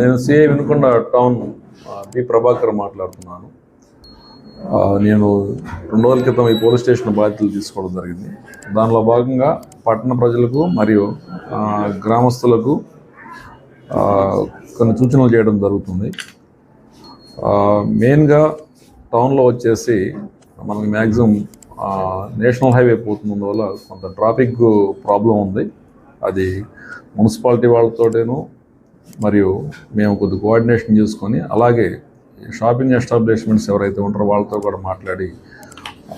నేను CI Vinukonda town P Prabhakar మాట్లాడుతున్నాను. నేను 2 రోజుల క్రితం ఈ పోలీస్ స్టేషన్ బాధ్యతలు తీసుకోవడం జరిగింది. దానిలో భాగంగా పట్టణ ప్రజలకు మరియు గ్రామస్తులకు కొన్ని సూచనలు చేయడం జరుగుతుంది. మెయిన్గా టౌన్లో వచ్చేసి మనకి మ్యాక్సిమం నేషనల్ హైవే పోతున్నందువల్ల కొంత ట్రాఫిక్ ప్రాబ్లం ఉంది. అది మున్సిపాలిటీ వాళ్ళతోటేను మరియు మేము కొద్ది కోఆర్డినేషన్ చేసుకొని అలాగే షాపింగ్ ఎస్టాబ్లిష్మెంట్స్ ఎవరైతే ఉంటారో వాళ్ళతో కూడా మాట్లాడి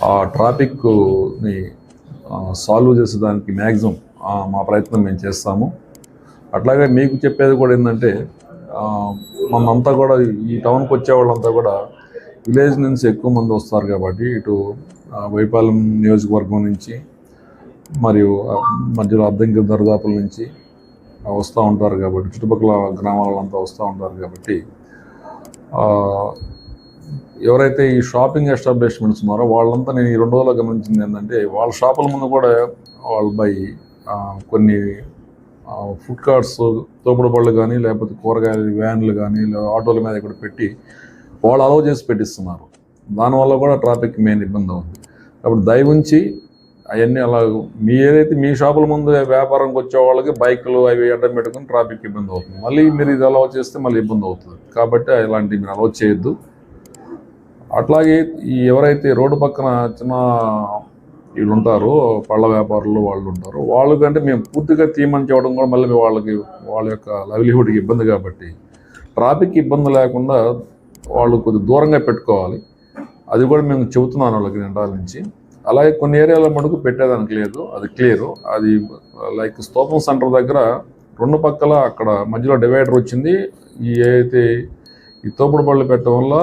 ఆ ట్రాఫిక్ని సాల్వ్ చేసేదానికి మ్యాక్సిమం మా ప్రయత్నం మేము చేస్తాము. అట్లాగే మీకు చెప్పేది కూడా ఏంటంటే మనంతా కూడా ఈ టౌన్కి వచ్చే వాళ్ళంతా కూడా విలేజ్ నుంచి ఎక్కువ మంది వస్తారు కాబట్టి ఇటు వైపాలెం నియోజకవర్గం నుంచి మరియు మధ్యలో అద్దంకి దరిదాపుల నుంచి వస్తూ ఉంటారు కాబట్టి చుట్టుపక్కల గ్రామాలంతా వస్తూ ఉంటారు కాబట్టి ఎవరైతే ఈ షాపింగ్ ఎస్టాబ్లిష్మెంట్స్ ఉన్నారో వాళ్ళంతా నేను ఈ 2 రోజుల్లో గమనించింది ఏంటంటే వాళ్ళ షాపుల ముందు కూడా వాళ్ళ కొన్ని ఫుడ్ కార్ట్స్ తోపుడు బళ్ళు కానీ లేకపోతే కూరగాయల వ్యాన్లు కానీ ఆటోల మీద ఇక్కడ పెట్టి వాళ్ళు అలౌ చేసి పెట్టిస్తున్నారు. దానివల్ల కూడా ట్రాఫిక్ మెయిన్ ఇబ్బంది అవుతుంది. కాబట్టి దయవుంచి అవన్నీ అలా ఏదైతే మీ షాపుల ముందు వ్యాపారంకి వచ్చే వాళ్ళకి బైకులు అవి అడ్డం పెట్టుకుని ట్రాఫిక్ ఇబ్బంది అవుతుంది. మళ్ళీ మీరు ఇది అలౌ చేస్తే మళ్ళీ ఇబ్బంది అవుతుంది. కాబట్టి ఇలాంటివి మీరు అలౌ చేయొద్దు. అట్లాగే ఈ ఎవరైతే రోడ్డు పక్కన చిన్న వీళ్ళు ఉంటారో పళ్ళ వ్యాపారులు వాళ్ళు ఉంటారో వాళ్ళకంటే మేము పూర్తిగా తీయమని చెప్పడం కూడా మళ్ళీ వాళ్ళ యొక్క లైవ్లీహుడ్కి ఇబ్బంది కాబట్టి ట్రాఫిక్ ఇబ్బంది లేకుండా వాళ్ళు కొద్దిగా దూరంగా పెట్టుకోవాలి. అది కూడా మేము చెబుతున్నాను వాళ్ళకి 2 రోజుల నుంచి. అలాగే కొన్ని ఏరియాలో మటుకు పెట్టేదానికి లేదు, అది క్లియరు. అది లైక్ స్తూపం సెంటర్ దగ్గర 2 పక్కల అక్కడ మధ్యలో డివైడర్ వచ్చింది. ఏదైతే ఈ తోపుడు బళ్ళు పెట్టడం వల్ల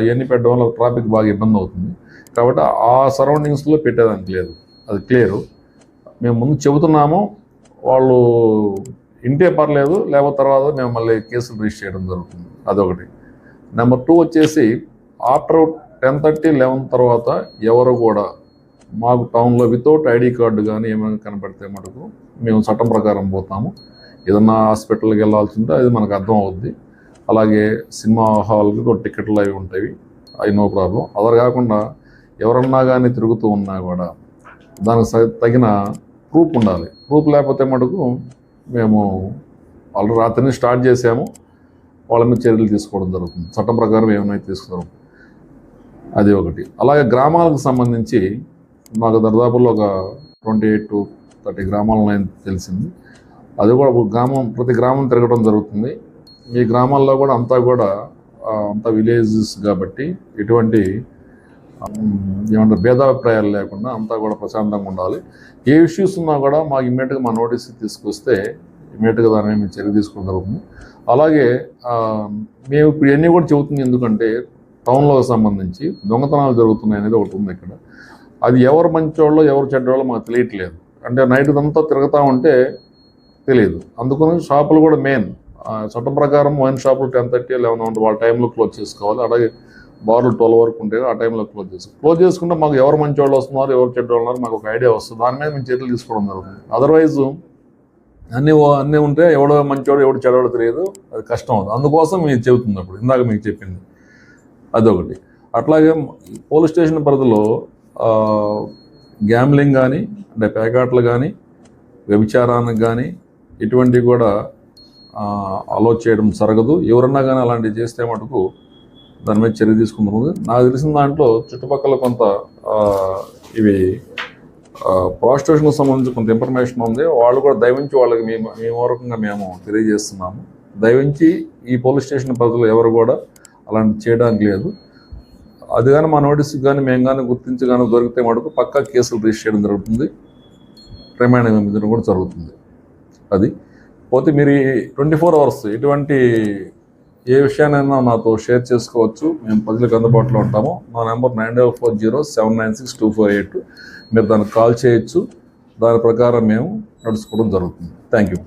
ఇవన్నీ పెట్టడం వల్ల ట్రాఫిక్ బాగా ఇబ్బంది అవుతుంది. కాబట్టి ఆ సరౌండింగ్స్లో పెట్టేదానికి లేదు, అది క్లియరు. మేము ముందు చెబుతున్నాము, వాళ్ళు ఇంటే పర్లేదు లేకపోతే తర్వాత మేము మళ్ళీ కేసులు రిజిస్టర్ చేయడం జరుగుతుంది. అదొకటి. నెంబర్ 2 వచ్చేసి ఆఫ్టర్ 10:30, 11 తర్వాత ఎవరు కూడా మాకు టౌన్లో వితౌట్ ఐడి కార్డు కానీ ఏమైనా కనపడితే మటుకు మేము చట్టం ప్రకారం పోతాము. ఏదన్నా హాస్పిటల్కి వెళ్ళాల్సి ఉంటే అది మనకు అర్థం అవుద్ది. అలాగే సినిమా హాల్కి టికెట్లు అవి ఉంటాయి, అవి నో ప్రాబ్లం. అదర్ కాకుండా ఎవరన్నా కానీ తిరుగుతూ ఉన్నా కూడా దానికి తగిన ప్రూఫ్ ఉండాలి. ప్రూఫ్ లేకపోతే మటుకు మేము వాళ్ళు రాత్రిని స్టార్ట్ చేసాము, వాళ్ళ మీద చర్యలు తీసుకోవడం జరుగుతుంది. చట్టం ప్రకారం ఏమైనా తీసుకురావు, అది ఒకటి. అలాగే గ్రామాలకు సంబంధించి మాకు దరిదాపుల్లో ఒక 28 to 30 గ్రామాలను తెలిసింది. అది కూడా ప్రతి గ్రామం తిరగడం జరుగుతుంది. మీ గ్రామాల్లో కూడా అంతా విలేజెస్ కాబట్టి ఎటువంటి ఏమంటారు భేదాభిప్రాయాలు లేకుండా అంతా కూడా ప్రశాంతంగా ఉండాలి. ఏ ఇష్యూస్ ఉన్నా కూడా మాకు ఇమ్మీడియట్గా మా నోటీస్కి తీసుకొస్తే ఇమ్మీడియట్గా దాని మేము చర్య తీసుకోవడం జరుగుతుంది. అలాగే మేము ఇప్పుడు ఇవన్నీ కూడా చెబుతుంది ఎందుకంటే టౌన్లో సంబంధించి దొంగతనాలు జరుగుతున్నాయి అనేది ఒకటి ఉంది ఇక్కడ. అది ఎవరు మంచోళ్ళో ఎవరు చెడ్డోళ్ళో మాకు తెలియట్లేదు. అంటే నైట్ అంతా తిరుగుతూ ఉంటే తెలియదు. అందుకని షాపులు కూడా మెయిన్ చట్టం ప్రకారం వైన్ షాపులు 10:30, 11 వాళ్ళ టైంలో క్లోజ్ చేసుకోవాలి. అలాగే బార్లు 12 వరకు ఉంటే ఆ టైంలో క్లోజ్ చేసుకుంటే మాకు ఎవరు మంచి వాళ్ళు వస్తున్నారు ఎవరు చెడ్డ వాళ్ళు ఉన్నారు మాకు ఒక ఐడియా వస్తుంది. దాని మీద మేము చర్యలు తీసుకోవడం జరుగుతుంది. అదర్వైజ్ అన్నీ ఉంటే ఎవడో మంచివాడు ఎవడు చెడ్డవాడు తెలియదు, అది కష్టం అవుతుంది. అందుకోసం మీరు చెబుతుంది అప్పుడు ఇందాక మీకు చెప్పింది అదొకటి. అట్లాగే పోలీస్ స్టేషన్ పరిధిలో గ్యాంబ్లింగ్ కానీ అంటే పేకాట్లు కానీ వ్యభిచారానికి కానీ ఇటువంటివి కూడా అలో చేయడం జరగదు. ఎవరన్నా కానీ అలాంటివి చేస్తే మటుకు దాని మీద చర్య తీసుకుంటుంది. నాకు తెలిసిన దాంట్లో చుట్టుపక్కల కొంత ఇవి ప్రాస్టిట్యూషన్కి సంబంధించి కొంత ఇన్ఫర్మేషన్ ఉంది. వాళ్ళు కూడా దయవించి వాళ్ళకి మేము వరకంగా మేము తెలియజేస్తున్నాము. దయవించి ఈ పోలీస్ స్టేషన్ పరిధిలో ఎవరు కూడా అలాంటి చేయడానికి లేదు. అది కానీ మా నోటీస్కి కానీ మేము కానీ గుర్తించి కానీ దొరికితే మటుకు పక్కా కేసులు రిజిస్టర్ చేయడం జరుగుతుంది, రిమాండ్ పంపించడం కూడా జరుగుతుంది. అది పోతే మీరు 24 hours ఎటువంటి ఏ విషయానైనా నాతో షేర్ చేసుకోవచ్చు. మేము ప్రజలకు అందుబాటులో ఉంటాము. మా నెంబర్ 9040796248. మీరు దానికి కాల్ చేయొచ్చు. దాని ప్రకారం మేము నడుచుకోవడం జరుగుతుంది. Thank you.